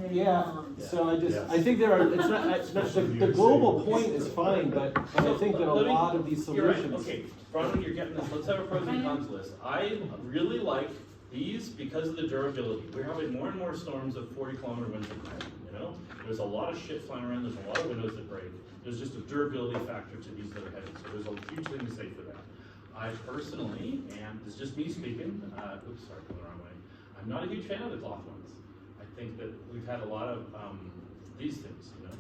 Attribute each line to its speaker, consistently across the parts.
Speaker 1: Yeah, so I think there are, it's not, the global point is fine, but I think that a lot of these solutions.
Speaker 2: You're right. Okay, Bronwyn, you're getting this, let's have a pros and cons list. I really like these because of the durability. We're having more and more storms of 40-kilometer winds at night, you know? There's a lot of shit flying around, there's a lot of windows that break. There's just a durability factor to these that are heavy, so there's a huge thing to say for that. I personally, and this is just me speaking, oops, sorry, going the wrong way. I'm not a huge fan of the cloth ones. I think that we've had a lot of these things, you know,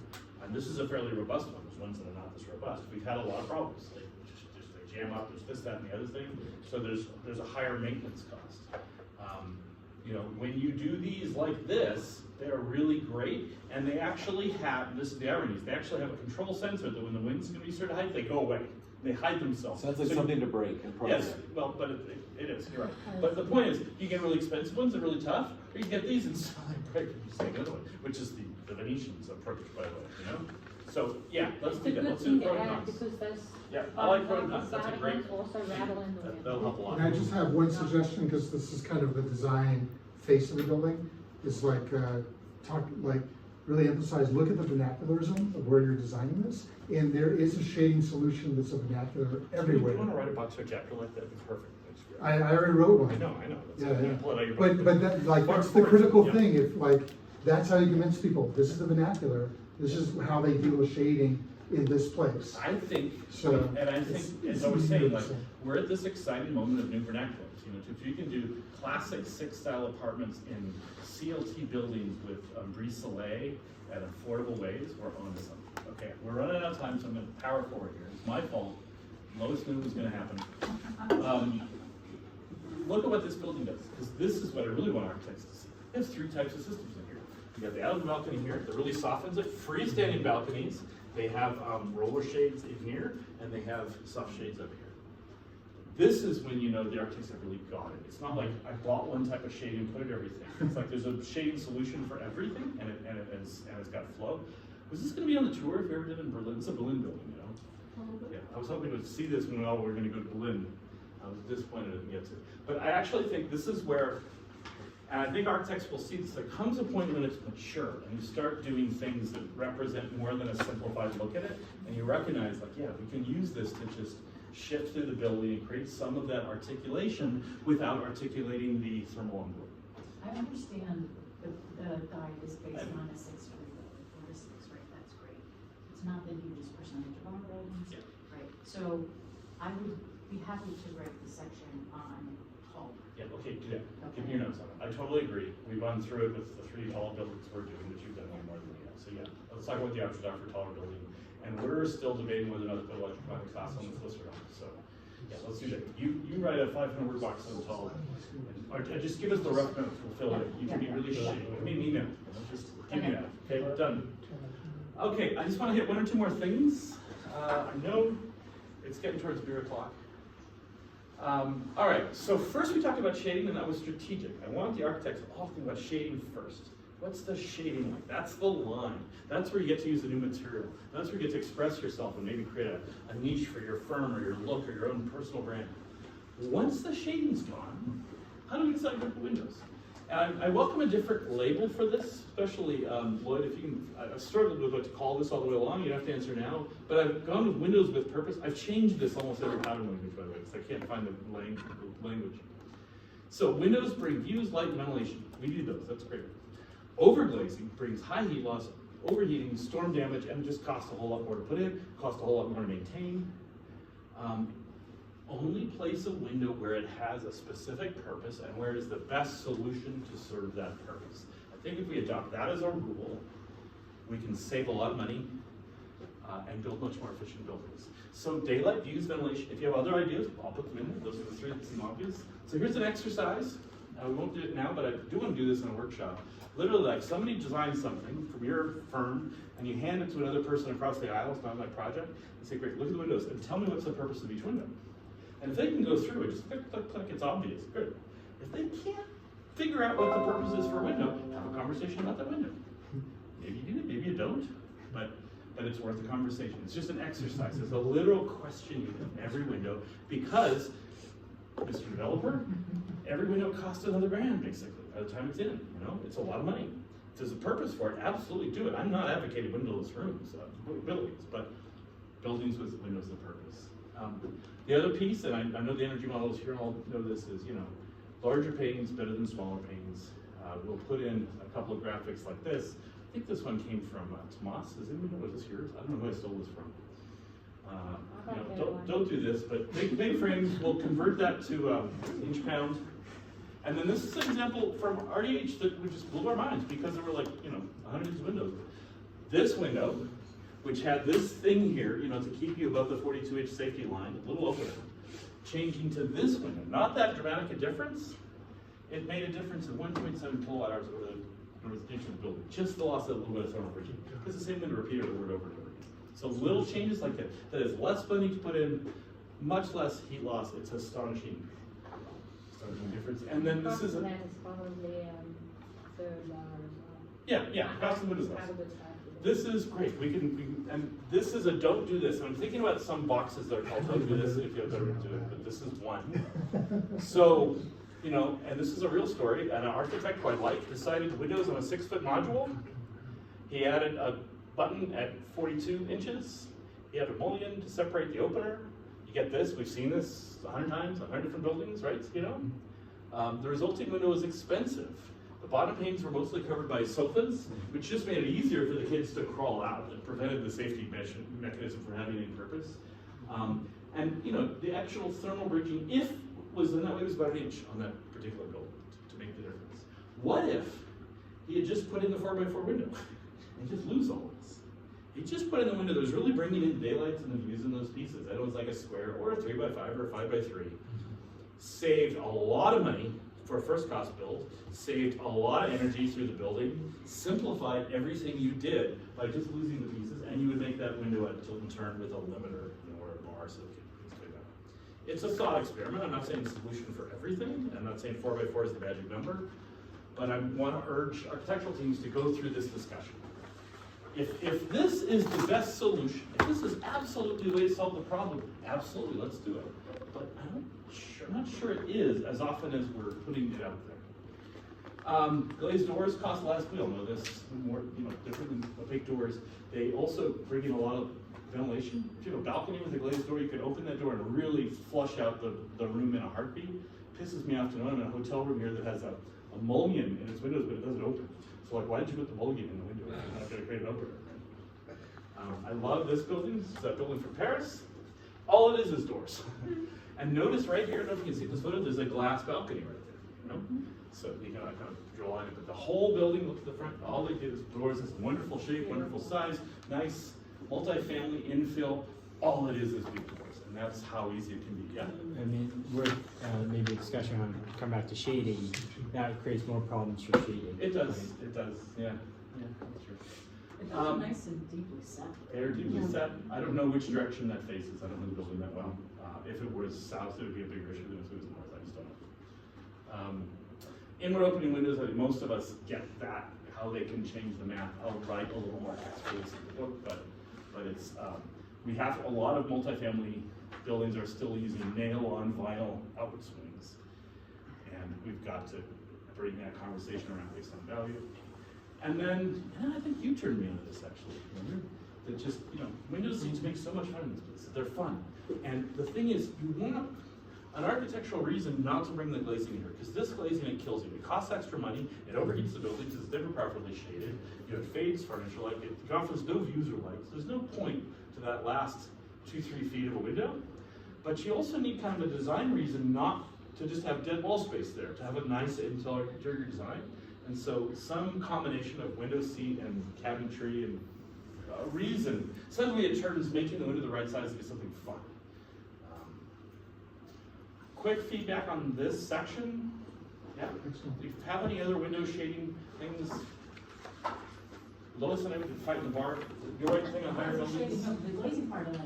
Speaker 2: and this is a fairly robust one. There's ones that are not this robust. We've had a lot of problems. They jam up. There's this, that, and the other thing. So there's a higher maintenance cost. You know, when you do these like this, they're really great, and they actually have, this is the irony, they actually have a control sensor that when the wind's going to be certain height, they go away. They hide themselves.
Speaker 1: Sounds like something to break and program.
Speaker 2: Yes, well, but it is, you're right. But the point is, you get really expensive ones that are really tough, or you get these and suddenly break, and you take another one, which is the Venetian's approach, by the way, you know? So, yeah, let's do that. Let's do the pro and cons.
Speaker 3: Because that's
Speaker 2: Yeah, I like pro and cons. That's a great.
Speaker 3: also rattling the wind.
Speaker 2: That'll help a lot.
Speaker 4: And I just have one suggestion, because this is kind of the design face of the building, is like, really emphasize, look at the vernaculism of where you're designing this, and there is a shading solution that's a vernacular everywhere.
Speaker 2: You want to write a box or chapter like that? It'd be perfect.
Speaker 4: I already wrote one.
Speaker 2: I know. That's
Speaker 4: Yeah.
Speaker 2: pull it out your
Speaker 4: But
Speaker 2: book.
Speaker 4: that, like, that's the critical thing, if like, that's how you convince people, this is the vernacular, this is how they deal with shading in this place.
Speaker 2: I think,
Speaker 4: So,
Speaker 2: and I think, as I was saying, like, we're at this exciting moment of new vernaculars. You know, if you can do classic 6-style apartments in CLT buildings with brise soleil at affordable ways, we're on to something. Okay, we're running out of time, so I'm going to power forward here. It's my fault. Lois knew it was going to happen. Look at what this building does, because this is what I really want architects to see. There's 3 types of systems in here. You got the out of the balcony here that really softens it. Freestanding balconies. They have roller shades in here, and they have soft shades up here. This is when you know the architects have really got it. It's not like I bought one type of shading and put it everything. It's like there's a shading solution for everything, and it's got flow. Was this going to be on the tour if we ever did in Berlin? It's a Berlin building, you know. Yeah, I was hoping to see this when we were going to go to Berlin. I was disappointed I didn't get to. But I actually think this is where, and I think architects will see this, there comes a point when it's mature and you start doing things that represent more than a simplified look at it, and you recognize, like, yeah, we can use this to just shift through the building and create some of that articulation without articulating the thermal envelope.
Speaker 5: I understand the guide is based on a 6-story building, 4 to 6, right? That's great. It's not the hugest percentage of our buildings,
Speaker 2: Yeah.
Speaker 5: right? So I would be happy to write the section on tall.
Speaker 2: Yeah, okay, do that. Give me your notes on it. I totally agree. We've gone through it with the 3 tall buildings we're doing, which you've done way more than we have. So yeah, let's talk about the options are for taller building. And we're still debating whether or not to put electronic class on this list or not. So yeah, let's do that. You write a 500-word box on tall. Or just give us the rough note, we'll fill it. You can be really shitty. Give me an email. Just give me that. Okay, we're done. Okay, I just want to hit 1 or 2 more things. I know it's getting towards beer o'clock. All right, so first we talked about shading, and that was strategic. I want the architects all to think about shading first. What's the shading like? That's the line. That's where you get to use the new material. That's where you get to express yourself and maybe create a niche for your firm or your look or your own personal brand. Once the shading's gone, how do we decide to put the windows? And I welcome a different label for this, especially Lloyd, if you can, I've struggled with what to call this all the way along, you don't have to answer now, but I've gone with windows with purpose. I've changed this almost every pattern language, by the way, because I can't find the language. So windows bring views, light, and ventilation. We do those, that's great. Overglazing brings high heat loss, overheating, storm damage, and just costs a whole lot more to put in, costs a whole lot more to maintain. Only place a window where it has a specific purpose and where it is the best solution to serve that purpose. I think if we adopt that as our rule, we can save a lot of money and build much more efficient buildings. So daylight, views, ventilation. If you have other ideas, I'll put them in there. Those are the 3 that seem obvious. So here's an exercise. We won't do it now, but I do want to do this in a workshop. Literally, like, somebody designs something from your firm, and you hand it to another person across the aisle. It's not my project. And say, great, look at the windows, and tell me what's the purpose of each window. And if they can go through it, just click, click, click, it's obvious, good. If they can't figure out what the purpose is for a window, have a conversation about that window. Maybe you do, maybe you don't, but it's worth a conversation. It's just an exercise. It's a literal questioning of every window, because, Mr. Developer, every window costs another grand, basically, by the time it's in, you know? It's a lot of money. there's a purpose for it, absolutely do it. I'm not advocating windowless rooms, buildings, but buildings with windows of purpose. The other piece, and I know the energy models here all know this, is, you know, larger panes better than smaller panes. We'll put in a couple of graphics like this. I think this one came from Tomas. Does anyone know, was this yours? I don't know who I stole this from. You know, don't do this, but big frames, we'll convert that to inch pound. And then this is an example from RDH that would just blew our minds because there were like, you know, hundreds of windows. This window, which had this thing here, you know, to keep you above the 42-inch safety line, a little opener, changing to this window. Not that dramatic a difference. It made a difference of 1.7 kilowatt hours over the inch of the building. Just the loss of a little bit of thermal bridging. Because the same window repeated over and over and over again. So little changes like that. That is less money to put in, much less heat loss. It's astonishing difference. And then this is
Speaker 3: probably third as well.
Speaker 2: yeah, across the windows. This is great. We can, and this is a don't do this. I'm thinking about some boxes that are called don't do this if you have better to do it, but this is one. So, you know, and this is a real story. And an architect who I like decided windows on a 6-foot module. He added a button at 42 inches. He had a mullion to separate the opener. You get this, we've seen this 100 times, 100 different buildings, right? You know? The resulting window is expensive. The bottom panes were mostly covered by sofas, which just made it easier for the kids to crawl out. It prevented the safety mechanism from having any purpose. And you know, the actual thermal bridging, if was in that way, was about 1 inch on that particular building to make the difference. What if he had just put in the 4x4 window and just lose all this? He just put in the window that was really bringing in daylights and the views in those pieces. And it was like a square or a 3x5 or a 5x3. Saved a lot of money for a first cost build, saved a lot of energy through the building, simplified everything you did by just losing the pieces, and you would make that window at tilt and turn with a limiter, you know, or a bar so the kid can play that. It's a thought experiment. I'm not saying it's a solution for everything. I'm not saying 4x4 is the magic number, but I want to urge architectural teams to go through this discussion. If this is the best solution, if this is absolutely the way to solve the problem, absolutely, let's do it. But I'm not sure it is as often as we're putting it out there. Glazed doors cost less. We all know this. More, you know, different than opaque doors. They also bring in a lot of ventilation. If you have a balcony with a glazed door, you can open that door and really flush out the room in a heartbeat. Pisses me off to know I'm in a hotel room here that has a mullion in its windows, but it doesn't open. So like, why did you put the mullion in the window? You're not going to create an opener. I love this building. This is that building from Paris. All it is doors. And notice right here, I don't know if you can see this photo, there's a glass balcony right there. You know? So you can kind of draw on it, but the whole building, look at the front, all they did is doors, this wonderful shape, wonderful size, nice multi-family infill. All it is big doors, and that's how easy it can be. Yeah.
Speaker 6: I mean, we're maybe a discussion on come back to shading. That creates more problems for shading.
Speaker 2: It does. It does. Yeah. Yeah, that's true.
Speaker 5: It's also nice and deeply set.
Speaker 2: They're deeply set. I don't know which direction that faces. I don't know the building that well. If it was south, it would be a bigger issue than if it was north. I just don't know. Inward opening windows, I think most of us get that, how they can change the math. I'll write a little more space in the book, but it's, we have, a lot of multifamily buildings are still using nail-on vinyl outward swings. And we've got to bring that conversation around based on value. And then I think you turned me onto this actually, remember? That just, you know, windows seem to make so much fun in this place. They're fun. And the thing is, you want an architectural reason not to bring the glazing in here, because this glazing, it kills you. It costs extra money, it overheats the buildings, it's never properly shaded, you have fades furniture, like it offers no views or lights. There's no point to that last 2-3 feet of a window. But you also need kind of a design reason not to just have dead wall space there, to have a nice interior design. And so some combination of window seat and cabinetry and reason, suddenly it turns making the window the right size into something fun. Quick feedback on this section. Yeah, do you have any other window shading things? Lois and I would fight in the bar. Your right thing on higher buildings?
Speaker 5: The glazing part of it.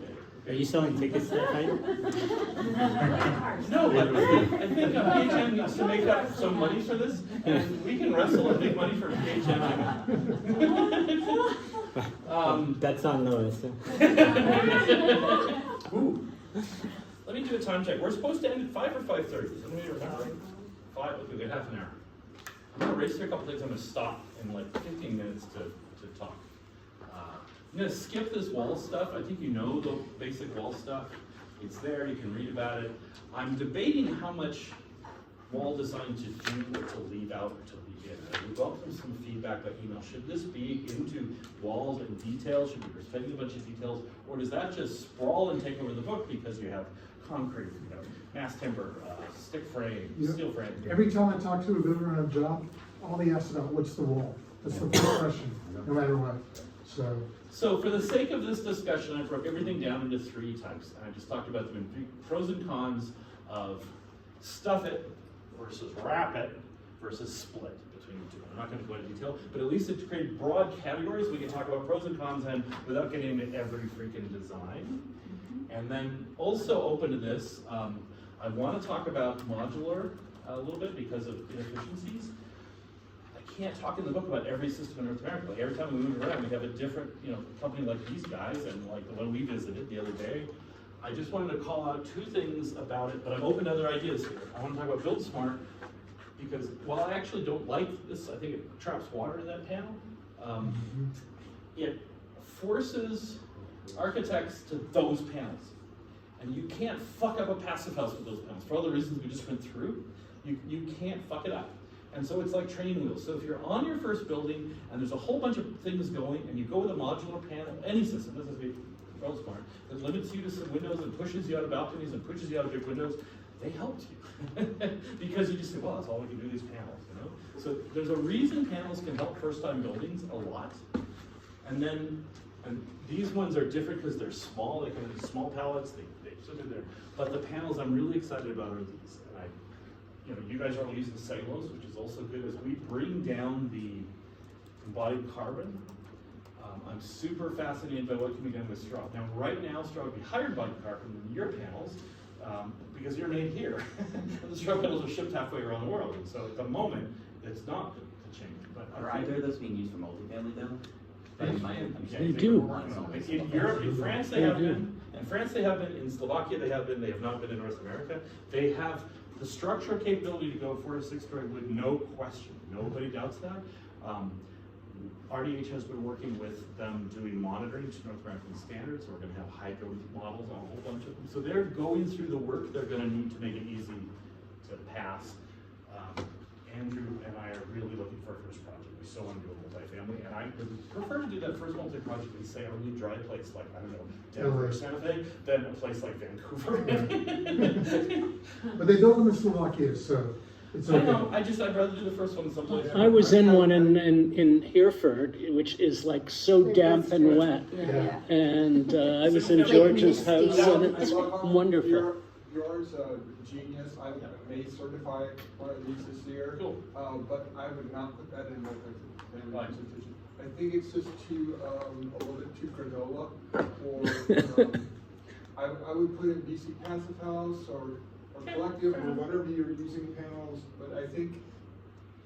Speaker 6: Are you selling tickets to that night?
Speaker 2: No, but I think PHN needs to make up some money for this, and we can wrestle and make money for PHN.
Speaker 6: That's on Lois.
Speaker 2: Ooh. Let me do a time check. We're supposed to end at 5 or 5:30. Let me remember. 5. Okay, we have half an hour. I'm gonna race through a couple things. I'm gonna stop in like 15 minutes to talk. I'm gonna skip this wall stuff. I think you know the basic wall stuff. It's there, you can read about it. I'm debating how much wall design to do or to leave out or to leave in. We welcome some feedback by email. Should this be into walls and details? Should we be spending a bunch of details? Or does that just sprawl and take over the book because you have concrete, you have mass timber, stick frame, steel frame?
Speaker 4: Every time I talk to a builder on a job, all they ask about, what's the wall? That's the first question, no matter what.
Speaker 2: So for the sake of this discussion, I broke everything down into 3 types. And I just talked about them in 3 pros and cons of stuff it versus wrap it versus split between the 2. I'm not going to go into detail, but at least to create broad categories, we can talk about pros and cons and without getting into every freaking design. And then also open to this, I want to talk about modular a little bit because of inefficiencies. I can't talk in the book about every system in North America. Like every time we move around, we have a different, company like these guys, and like the one we visited the other day. I just wanted to call out 2 things about it, but I'm open to other ideas here. I want to talk about Build Smart because while I actually don't like this, I think it traps water in that panel. It forces architects to those panels. And you can't fuck up a passive house with those panels. For all the reasons we just went through, you can't fuck it up. And so it's like training wheels. So if you're on your first building and there's a whole bunch of things going and you go with a modular panel, any system, this is Build Smart, that limits you to some windows and pushes you out of balconies and pushes you out of big windows, they helped you. Because you just say, well, that's all we can do, these panels, So there's a reason panels can help first-time buildings a lot. And these ones are different because they're small, they come in these small pallets, they sit in there. But the panels I'm really excited about are these. And you guys are all using cellulose, which is also good as we bring down the embodied carbon. I'm super fascinated by what can be done with straw. Now, right now, straw would be higher embodied carbon than your panels because you're made here. And the straw panels are shipped halfway around the world. And so at the moment, it's not the change. But
Speaker 7: Are either of those being used for multifamily though?
Speaker 6: They do.
Speaker 2: In Europe, in France, they have been. In France, they have been. In Slovakia, they have been. They have not been in North America. They have the structural capability to go 4 to 6 story wood, no question. Nobody doubts that. RDH has been working with them doing monitoring to North American standards. So we're going to have hydro models on a whole bunch of them. So they're going through the work they're going to need to make it easy to pass. Andrew and I are really looking for a first project. We still want to do a multifamily, and I would prefer to do that first multi-project in, say, a really dry place like, I don't know, Denver or Santa Fe, than a place like Vancouver.
Speaker 4: But they built them in Slovakia, so it's okay.
Speaker 2: I know, I'd rather do the first one someplace.
Speaker 8: I was in one in Hereford, which is like so damp and wet.
Speaker 4: Yeah.
Speaker 8: And I was in George's house, and it's wonderful.
Speaker 9: Yours, genius. I may certify one of these this year.
Speaker 2: Cool.
Speaker 9: But I would not put that in with the
Speaker 2: Why?
Speaker 9: institution. I think it's just too a little bit too granola. Or I would put in BC Passive House or Collective or whatever you're using panels. But I think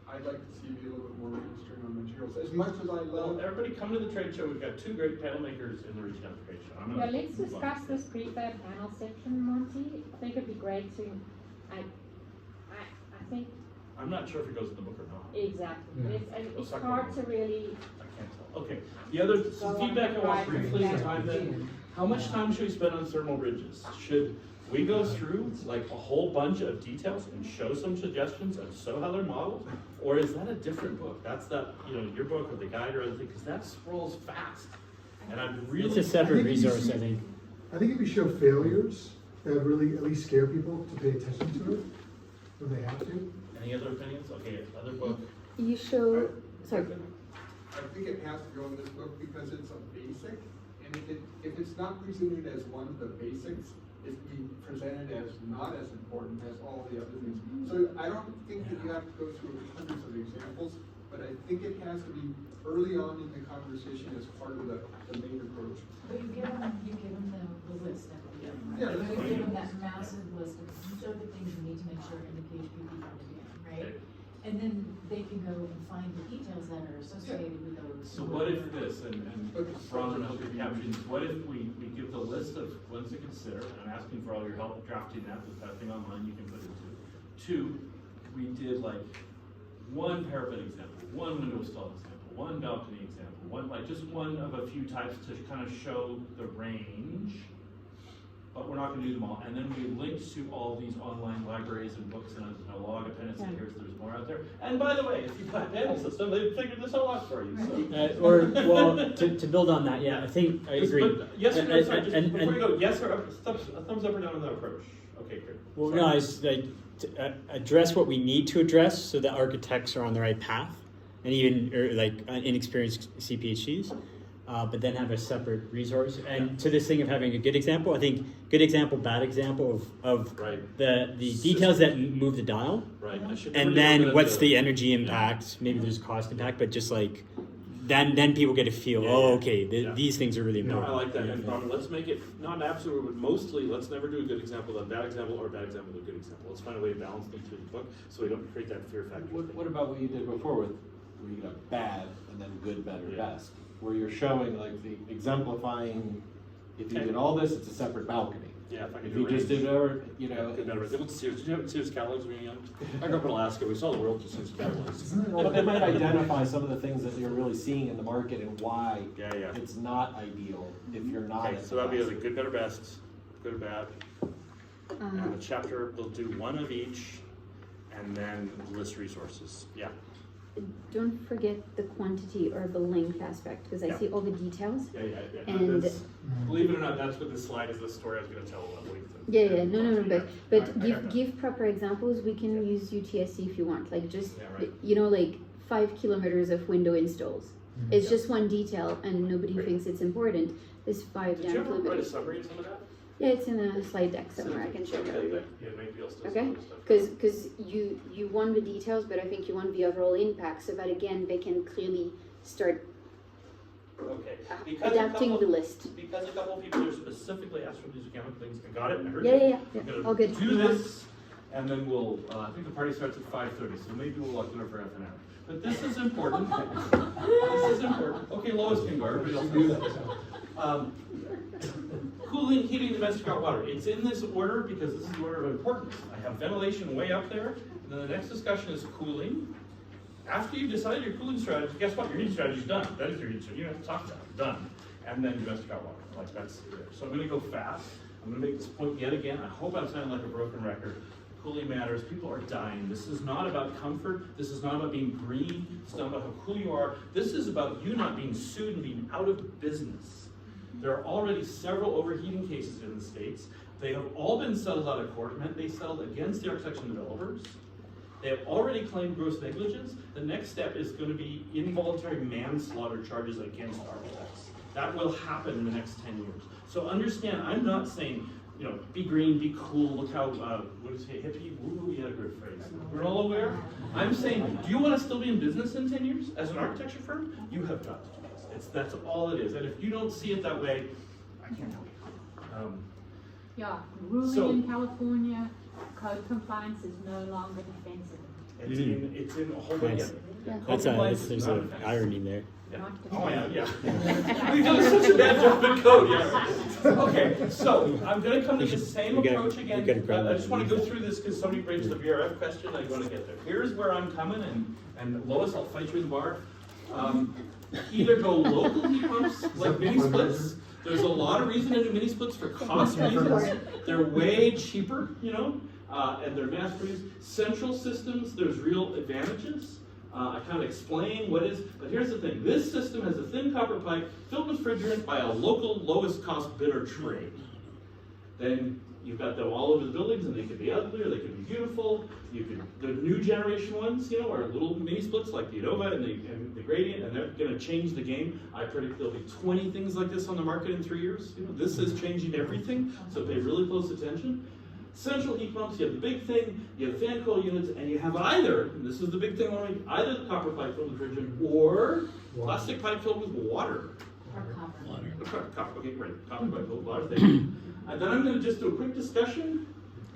Speaker 9: I'd like to see be a little bit more mainstream on materials. As much as I
Speaker 2: Well,
Speaker 9: love.
Speaker 2: everybody come to the trade show. We've got 2 great panel makers in the region of the trade show. I'm
Speaker 3: Yeah,
Speaker 2: gonna
Speaker 3: let's
Speaker 2: move on.
Speaker 3: discuss this prefab panel section, Monty. I think it'd be great to, I think,
Speaker 2: I'm not sure if it goes in the book or not.
Speaker 3: exactly.
Speaker 4: Yeah.
Speaker 3: It's hard to really,
Speaker 2: I can't tell. Okay, the other some
Speaker 3: Go on,
Speaker 2: feedback I want
Speaker 3: right,
Speaker 2: briefly
Speaker 3: yeah.
Speaker 2: is time then. How much time should we spend on thermal bridges? Should we go through like a whole bunch of details and show some suggestions and show how they're modeled? Or is that a different book? That's that, your book or the guide or other thing, because that scrolls fast. And I'm really.
Speaker 6: It's a separate resource, I think.
Speaker 4: I think if you show failures, that would really at least scare people to pay attention to it when they have to.
Speaker 2: Any other opinions? Okay, other book.
Speaker 10: You show, sorry.
Speaker 9: I think it has to go in this book because it's a basic, and if it's not presented as one of the basics, it's being presented as not as important as all the other things. So I don't think that you have to go through hundreds of examples, but I think it has to be early on in the conversation as part of the main approach.
Speaker 5: But you give them the list at the end, right?
Speaker 9: Yeah, that's
Speaker 5: You
Speaker 9: fine.
Speaker 5: give them that massive list of, these are the things you need to make sure in the PHP from the beginning, right? And then they can go and find the details that are associated with those.
Speaker 2: So what if this, and Ron will help you caption, what if we give the list of ones to consider, and I'm asking for all your help drafting that, with that thing online you can put it to. 2, we did like one parapet example, one window stall example, one balcony example, just one of a few types to kind of show the range. But we're not going to do them all. And then we linked to all these online libraries and books and a log appendix. And here's there's more out there. And by the way, if you buy a panel system, they figured this all out for you. So.
Speaker 6: To build on that, yeah, I think I agree.
Speaker 2: But yes or no, sorry, just before you go, yes or a thumbs up or down on that approach. Okay, great.
Speaker 6: Well, no, it's like to address what we need to address so that architects are on the right path, and even inexperienced CPHCs. But then have a separate resource. And to this thing of having a good example, I think good example, bad example of the details that move the dial.
Speaker 11: Right.
Speaker 6: And then what's the energy impact? Maybe there's cost impact, but just like then people get a feel. These things are really important.
Speaker 11: I like that. And let's make it not absolute, but mostly let's never do a good example, then bad example, or bad example, a good example. Let's find a way to balance them through the book so we don't create that fear factor.
Speaker 1: What about what you did before with where you got bad and then good, better, best? Where you're showing like the exemplifying, if you did all this, it's a separate balcony.
Speaker 11: Yeah, if I could
Speaker 1: If
Speaker 11: do
Speaker 1: you just did whatever, you know.
Speaker 11: Did you have Sears catalogs when you were young? I grew up in Alaska. We saw the world just Sears catalogs.
Speaker 1: Well, they might identify some of the things that you're really seeing in the market and why it's not ideal if you're not.
Speaker 11: Okay, so that'll be like good, better, best, good or bad. And the chapter, we'll do one of each, and then list resources. Yeah.
Speaker 10: Don't forget the quantity or the length aspect, because I see all the details.
Speaker 2: Yeah.
Speaker 10: And
Speaker 2: Believe it or not, that's what this slide is. The story I was going to tell about length.
Speaker 10: No. But give proper examples. We can use UTSC if you want. Like just like 5 kilometers of window installs. It's just one detail, and nobody thinks it's important. There's 5
Speaker 2: Did you ever write a
Speaker 10: kilometers.
Speaker 2: summary of some of that?
Speaker 10: Yeah, it's in a slide deck somewhere. I can show you.
Speaker 2: Yeah, maybe I'll still
Speaker 10: Okay, because you want the details, but I think you want the overall impact, so that again they can clearly start adapting the list.
Speaker 2: Because a couple of people here specifically asked for these accounting things. I got it. I heard
Speaker 10: Yeah.
Speaker 2: I'm gonna
Speaker 10: All good.
Speaker 2: do this, and then we'll. I think the party starts at 5:30, so maybe we'll lock dinner for half an hour. But this is important. This is important. Okay, Lois can go. Everybody else can go. Cooling, heating, domestic hot water. It's in this order because this is the order of importance. I have ventilation way up there, and then the next discussion is cooling. After you've decided your cooling strategy, guess what? Your heating strategy is done. That is your heating strategy. You don't have to talk about it. Done. And then domestic hot water. Like that's there. So I'm going to go fast. I'm going to make this point yet again. I hope I'm sounding like a broken record. Cooling matters. People are dying. This is not about comfort. This is not about being green. It's not about how cool you are. This is about you not being sued and being out of business. There are already several overheating cases in the States. They have all been settled out of court, meant they settled against the architects and developers. They have already claimed gross negligence. The next step is going to be involuntary manslaughter charges against architects. That will happen in the next 10 years. So understand, I'm not saying, be green, be cool, look how, what is it, hippie, woo, we had a great phrase. We're all aware. I'm saying, do you want to still be in business in 10 years as an architecture firm? You have got to do this. That's all it is. And if you don't see it that way, I can't help you.
Speaker 5: Ruling in California, code compliance is no longer defensible.
Speaker 2: It's in a whole bunch.
Speaker 6: There's an irony there.
Speaker 2: Yeah. Oh yeah. We've done such a bad job in code. Yeah. Okay, so I'm going to come to the same approach again. I just want to go through this because somebody raised the VRF question. I want to get there. Here's where I'm coming, and Lois, I'll fight you in the bar. Either go local heat pumps like mini splits. There's a lot of reason to do mini splits for cost reasons. They're way cheaper, and they're mass produced. Central systems, there's real advantages. I kind of explain what is, but here's the thing. This system has a thin copper pipe filled with refrigerant by a local lowest cost bidder trade. Then you've got them all over the buildings, and they could be ugly or they could be beautiful. The new generation ones, are little mini splits like the Innova and the Gradient, and they're going to change the game. I predict there'll be 20 things like this on the market in 3 years. This is changing everything, so pay really close attention. Central heat pumps, you have the big thing, you have fan coil units, and you have either, and this is the big thing, either the copper pipe filled with refrigerant or plastic pipe filled with water.
Speaker 5: Or copper.
Speaker 2: Copper, okay, great. Copper pipe filled with water, thank you. And then I'm going to just do a quick discussion.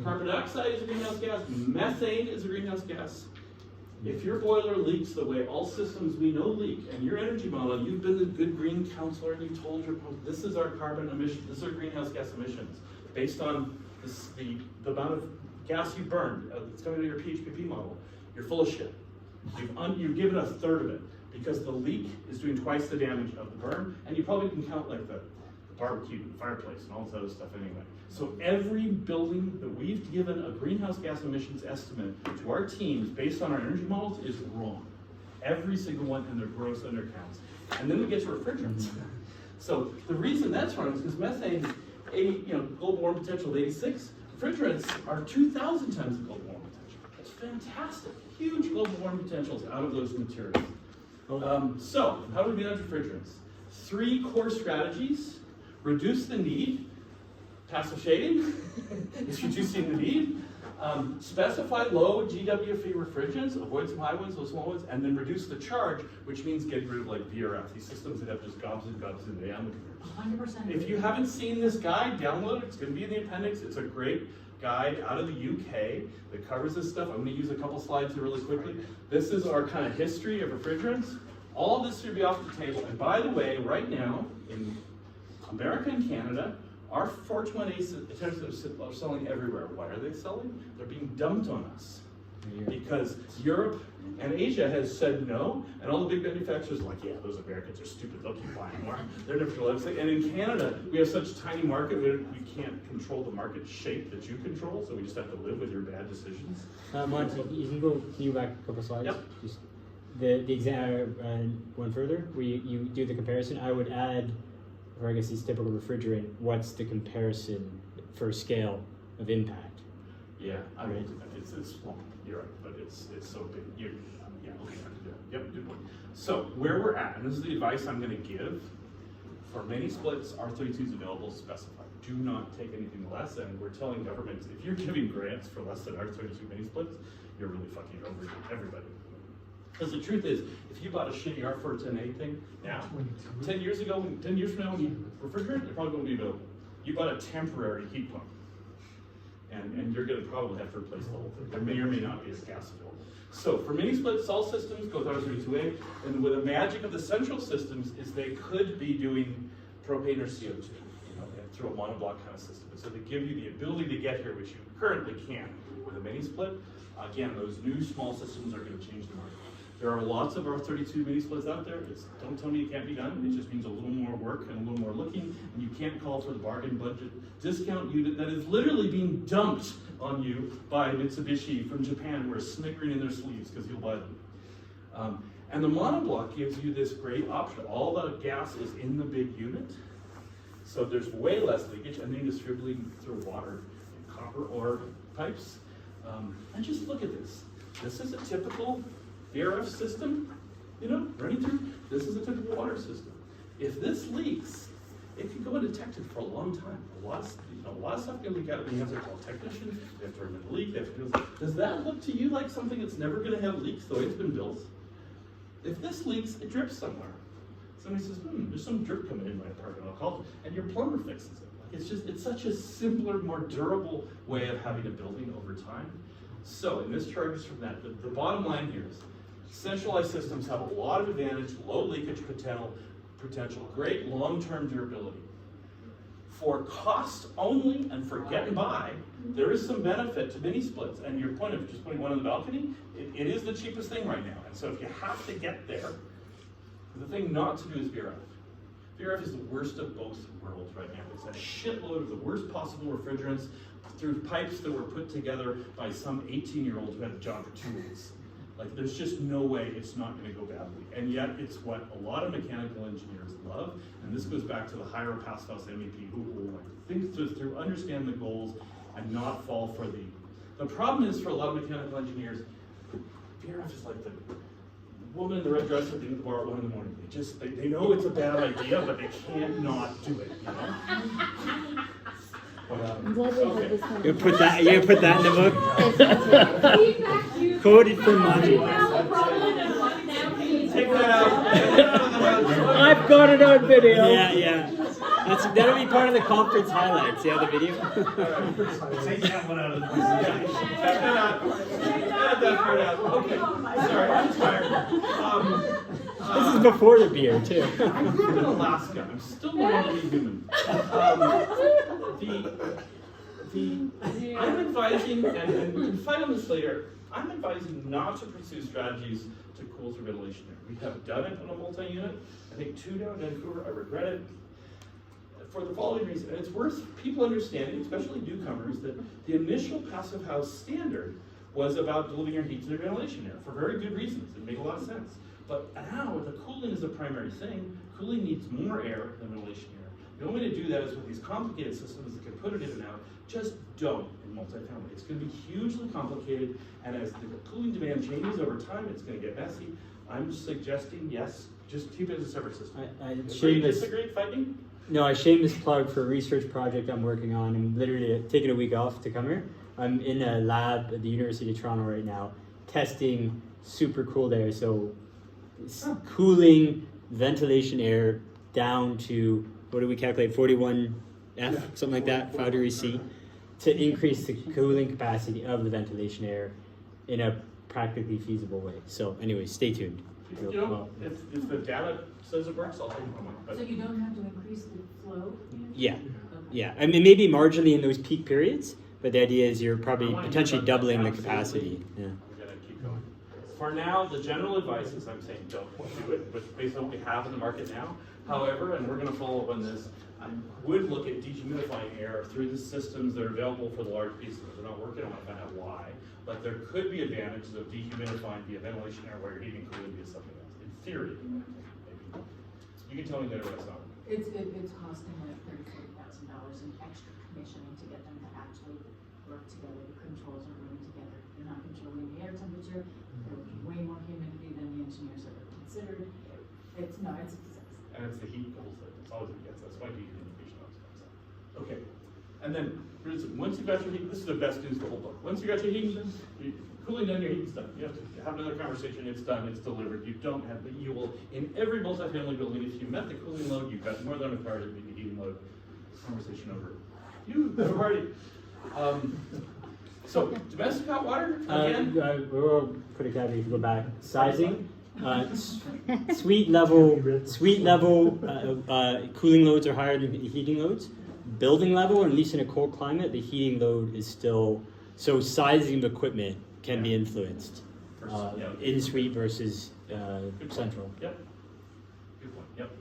Speaker 2: Carbon dioxide is a greenhouse gas. Methane is a greenhouse gas. If your boiler leaks the way all systems we know leak, and your energy model, you've been the good green counselor and you told your, this is our carbon emission, this is our greenhouse gas emissions, based on the amount of gas you burned, it's coming to your PHPP model. You're full of shit. You've given a third of it, because the leak is doing twice the damage of the burn, and you probably can count like the barbecue, fireplace, and all this other stuff anyway. So every building that we've given a greenhouse gas emissions estimate to our teams based on our energy models is wrong. Every single one, and they're gross undercounts. And then we get to refrigerants. So the reason that's wrong is because methane is global warming potential of 86. Refrigerants are 2,000 times the global warming potential. That's fantastic. Huge global warming potentials out of those materials. So how do we manage refrigerants? 3 core strategies. Reduce the need. Passive shading is reducing the need. Specify low GWP refrigerants, avoid some high ones, those low ones, and then reduce the charge, which means get rid of like VRF, these systems that have just gobs and gobs in the animal.
Speaker 5: 100%.
Speaker 2: If you haven't seen this guide, download it. It's going to be in the appendix. It's a great guide out of the UK that covers this stuff. I'm going to use a couple slides here really quickly. This is our kind of history of refrigerants. All of this should be off the table. And by the way, right now in America and Canada, our 421A attempts are selling everywhere. Why are they selling? They're being dumped on us. Because Europe and Asia has said no, and all the big manufacturers are like, yeah, those Americans are stupid, they'll keep buying more. They're never going to let us. And in Canada, we have such a tiny market, we can't control the market shape that you control, so we just have to live with your bad decisions.
Speaker 6: Monty, can you go back a couple slides?
Speaker 2: Yep.
Speaker 6: Just the exam, one further, where you do the comparison. I would add, or I guess it's typical refrigerant, what's the comparison for scale of impact?
Speaker 2: Yeah, I mean, it's small, you're right, but it's so big. Okay, yep, good point. So where we're at, and this is the advice I'm going to give, for many splits, R32 is available specified. Do not take anything less, and we're telling governments, if you're giving grants for less than R32 mini splits, you're really fucking over everybody. Because the truth is, if you bought a shitty R410A thing now, 10 years from now, refrigerant, it probably won't be available. You bought a temporary heat pump. And you're going to probably have to replace the whole thing. There may or may not be a gas available. So for mini split salt systems, go with R32A, and with the magic of the central systems is they could be doing propane or CO2, through a monoblock kind of system. So they give you the ability to get here, which you currently can't with a mini split. Again, those new small systems are going to change the market. There are lots of R32 mini splits out there. Don't tell me it can't be done. It just means a little more work and a little more looking, and you can't call for the bargain budget discount unit that is literally being dumped on you by Mitsubishi from Japan, who are snickering in their sleeves because you'll buy them. And the monoblock gives you this great option. All the gas is in the big unit, so there's way less leakage, and then distributing through water and copper ore pipes. And just look at this. This is a typical VRF system, running through. This is a typical water system. If this leaks, it can go undetected for a long time. A lot of stuff can leak out. We have to call technicians. They have to remove the leak. They have to do. Does that look to you like something that's never going to have leaks the way it's been built? If this leaks, it drips somewhere. Somebody says, there's some drip coming in my apartment. I'll call it, and your plumber fixes it. It's such a simpler, more durable way of having a building over time. So, and this charges from that. The bottom line here is, centralized systems have a lot of advantage, low leakage potential, great long-term durability. For cost only and for getting by, there is some benefit to mini splits. And your point of just putting one on the balcony, it is the cheapest thing right now. And so if you have to get there, the thing not to do is VRF. VRF is the worst of both worlds right now. It's a shitload of the worst possible refrigerants through pipes that were put together by some 18-year-old who had a job for 2 weeks. Like, there's just no way it's not going to go badly. And yet, it's what a lot of mechanical engineers love. And this goes back to the higher pass fail MEP who will think through, understand the goals, and not fall for the problem is for a lot of mechanical engineers, VRF is like the woman in the red dress at the end of the bar at 1 in the morning. They know it's a bad idea, but they can't not do it,
Speaker 10: I'm glad we have this one.
Speaker 6: You put that in the book? Quoted from Monty.
Speaker 2: Take that out.
Speaker 8: I've got it on video.
Speaker 6: Yeah. That'll be part of the conference highlights. Yeah, the video.
Speaker 11: Take that one out of the
Speaker 2: Check that out. Edit that part out. Okay. Sorry, I'm tired.
Speaker 6: This is before the beer, too.
Speaker 2: I grew up in Alaska. I'm still learning to be human. I'm advising, and we can fight on this later, I'm advising not to pursue strategies to cool through ventilation air. We have done it on a multi-unit. I think 2 down in Vancouver, I regret it. For the following reason, and it's worth people understanding, especially newcomers, that the initial passive house standard was about delivering your heat to the ventilation air for very good reasons. It made a lot of sense. But now the cooling is a primary thing. Cooling needs more air than ventilation air. The only way to do that is with these complicated systems that can put it in and out. Just don't in multifamily. It's going to be hugely complicated, and as the cooling demand changes over time, it's going to get messy. I'm suggesting, yes, just keep it as a separate system. Disagree, fighting?
Speaker 6: No, I shameless plug for a research project I'm working on. I'm literally taking a week off to come here. I'm in a lab at the University of Toronto right now, testing super cooled air. So cooling ventilation air down to, what do we calculate, 41F, something like that, 5 degrees C, to increase the cooling capacity of the ventilation air in a practically feasible way. So anyway, stay tuned.
Speaker 2: You know, if the data says it works, I'll take it from it.
Speaker 5: So you don't have to increase the flow?
Speaker 6: Yeah, yeah. I mean, maybe marginally in those peak periods, but the idea is you're probably potentially doubling the capacity. Yeah.
Speaker 2: We're gonna keep going. For now, the general advice is I'm saying don't do it, but based on what we have in the market now. However, and we're gonna follow up on this, I would look at dehumidifying air through the systems that are available for the large pieces. They're not working, I want to find out why. But there could be advantages of dehumidifying via ventilation air where you're heating cooling via something else. In theory, maybe. You can tell me later what it's not.
Speaker 5: It's costing like $30,000 in extra commissioning to get them to actually work together. The controls are running together. They're not controlling the air temperature. They're way more humidity than the engineers ever considered. It's a success.
Speaker 2: And it's the heat goals that it's always gets. That's why dehumidification always comes up. Okay. And then once you've got your heat, this is the best news of the whole book. Once you got your heating done, cooling done, your heating's done. You have to have another conversation. It's done. It's delivered. You don't have, but you will in every multifamily building. If you met the cooling load, you've got more than required to meet the heating load. Conversation over. You have a party. So domestic hot water again.
Speaker 6: We'll put a caveat if you go back. Sizing. Suite level cooling loads are higher than heating loads. Building level, or at least in a cold climate, the heating load is still, so sizing of equipment can be influenced. In suite versus central.
Speaker 2: Yep. Good point. Yep.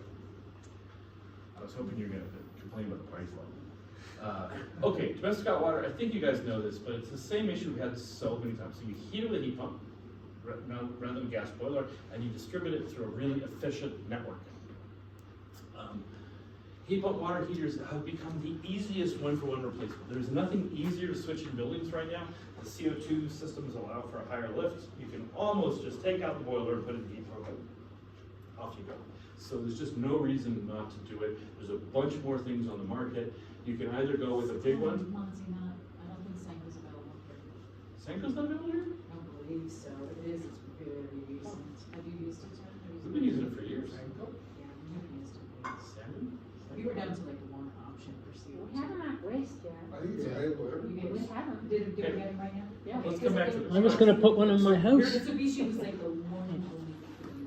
Speaker 2: I was hoping you were going to complain about the price level. Okay, domestic hot water. I think you guys know this, but it's the same issue we had so many times. So you heat it with a heat pump rather than a gas boiler, and you distribute it through a really efficient network. Heat pump water heaters have become the easiest one-for-one replacement. There's nothing easier to switch in buildings right now. The CO2 systems allow for a higher lift. You can almost just take out the boiler and put it in the heat pump, and off you go. So there's just no reason not to do it. There's a bunch more things on the market. You can either go with a big one.
Speaker 5: Monty, I don't think Senko's available here.
Speaker 2: Senko's not available here?
Speaker 5: I don't believe so. It is, it's very recent. Have you used it, Jen?
Speaker 2: We've been using it for years.
Speaker 5: Yeah, we haven't used it.
Speaker 2: Salmon?
Speaker 5: We were down to like one option for CO2.
Speaker 3: We haven't at risk yet.
Speaker 9: I think it's available everywhere.
Speaker 3: We haven't.
Speaker 5: Did we get it right now?
Speaker 3: Yeah.
Speaker 2: Let's come back to this.
Speaker 8: I was gonna put one in my house.
Speaker 5: Mitsubishi was like the one and only.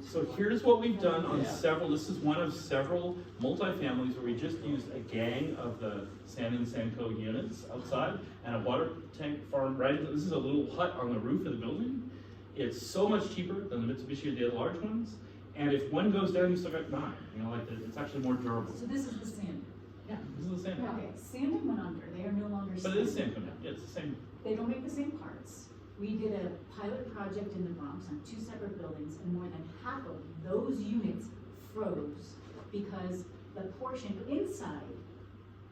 Speaker 2: So here's what we've done on several, this is one of several multifamilies where we just used a gang of the San and Sanco units outside and a water tank farm right into, this is a little hut on the roof of the building. It's so much cheaper than the Mitsubishi or the other large ones. And if one goes down, you still got 9. You know, like it's actually more durable.
Speaker 5: So this is the Sand.
Speaker 2: Yeah, this is the same.
Speaker 5: Okay, Sand went under. They are no longer.
Speaker 2: But it is Sanco now. Yeah, it's the same.
Speaker 5: They don't make the same parts. We did a pilot project in the Bronx on 2 separate buildings, and more than half of those units froze because the portion inside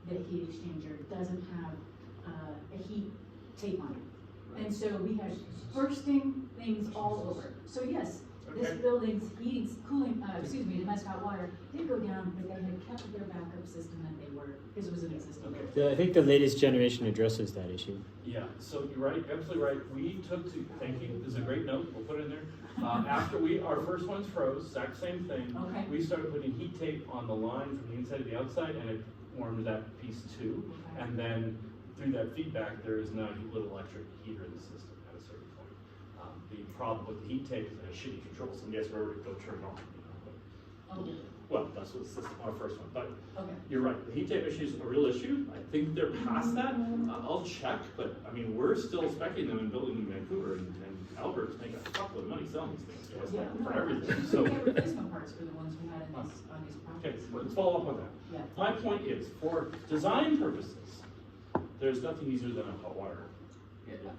Speaker 5: the heat exchanger doesn't have a heat tape on it. And so we had bursting things all over. So yes, this building's domestic hot water did go down, but they had kept their backup system that they were, because it was an existing.
Speaker 6: I think the latest generation addresses that issue.
Speaker 2: Yeah, so you're right, absolutely right. We took to, thank you, this is a great note, we'll put it in there. After our first ones froze, exact same thing.
Speaker 5: Okay.
Speaker 2: We started putting heat tape on the line from the inside to the outside, and it warmed that piece too.
Speaker 5: Okay.
Speaker 2: And then through that feedback, there is now a little electric heater in the system at a certain point. The problem with the heat tape is that it's shitty control. Somebody has to remember to go turn it on.
Speaker 5: Okay.
Speaker 2: Well, that's what the system, our first one. But
Speaker 5: Okay.
Speaker 2: you're right, the heat tape issue is a real issue. I think they're past that. I'll check, but I mean, we're still speccing them and building them in Vancouver, and Albert's making a fuckload of money selling these things to us,
Speaker 5: Yeah,
Speaker 2: for
Speaker 5: no,
Speaker 2: everything,
Speaker 5: we
Speaker 2: so.
Speaker 5: get replacement parts for the ones we had on these
Speaker 2: Okay,
Speaker 5: projects.
Speaker 2: let's follow up on that.
Speaker 5: Yeah.
Speaker 2: My point is, for design purposes, there's nothing easier than a hot water.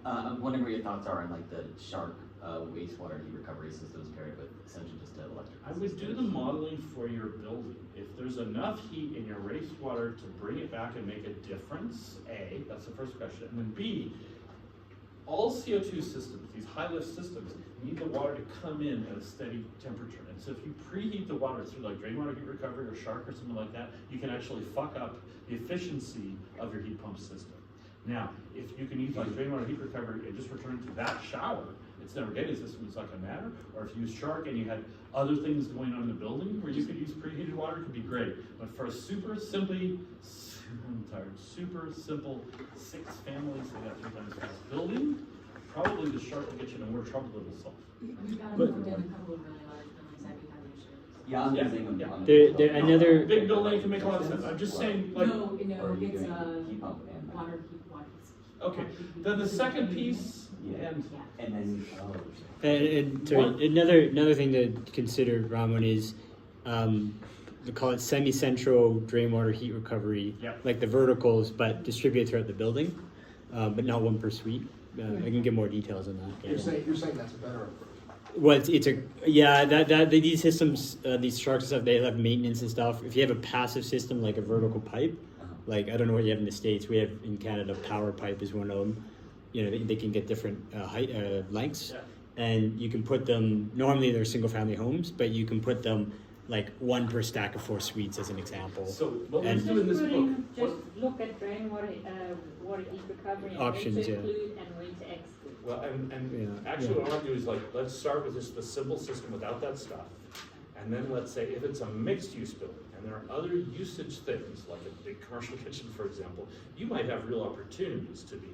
Speaker 7: I'm wondering what your thoughts are on like the shark wastewater heat recovery systems paired with essentially just an electric.
Speaker 2: I would do the modeling for your building. If there's enough heat in your wastewater to bring it back and make a difference, A, that's the first question. And then B, all CO2 systems, these high lift systems, need the water to come in at a steady temperature. And so if you preheat the water through like rainwater heat recovery or shark or something like that, you can actually fuck up the efficiency of your heat pump system. Now, if you can use like rainwater heat recovery and just return to that shower, it's never getting a system, it's not gonna matter. Or if you use shark and you had other things going on in the building where you could use preheated water, it could be great. But for a super simple 6 families, they got 3 times fast building, probably the shark will get you into more trouble than the salt.
Speaker 5: We've got
Speaker 6: But-
Speaker 5: moved in a couple of really large buildings that we have issues.
Speaker 7: Yeah, I'm
Speaker 2: Yeah,
Speaker 7: using them.
Speaker 2: yeah.
Speaker 7: on
Speaker 6: There another.
Speaker 2: Big building can make a lot of sense. I'm just saying, like,
Speaker 5: No,
Speaker 7: Or are you
Speaker 5: it's
Speaker 7: doing heat pump and
Speaker 5: water.
Speaker 2: okay. Then the second piece,
Speaker 7: Yeah.
Speaker 2: and
Speaker 5: Yeah.
Speaker 7: and then
Speaker 6: And sorry, another thing to consider, Ramon, is they call it semi-central drain water heat recovery,
Speaker 2: Yeah.
Speaker 6: like the verticals, but distributed throughout the building, but not one per suite. I can get more details on that.
Speaker 9: You're saying that's a better approach.
Speaker 6: Well, it's a yeah that these systems, these sharks and stuff, they have maintenance and stuff. If you have a passive system like a vertical pipe, like I don't know what you have in the States, we have in Canada, power pipe is one of them. You know, they can get different height lengths.
Speaker 2: Yeah.
Speaker 6: And you can put them, normally they're single family homes, but you can put them like 1 per stack of 4 suites as an example.
Speaker 2: so what we
Speaker 6: And-
Speaker 2: do in this book,
Speaker 3: Just look at rainwater, water heat recovery and
Speaker 6: Options,
Speaker 3: when to
Speaker 6: yeah.
Speaker 3: include and when to exclude.
Speaker 2: well, and
Speaker 6: Yeah,
Speaker 2: actually
Speaker 6: yeah.
Speaker 2: what I want to do is like, let's start with just the simple system without that stuff. And then let's say if it's a mixed use building and there are other usage things, like a big commercial kitchen, for example, you might have real opportunities to be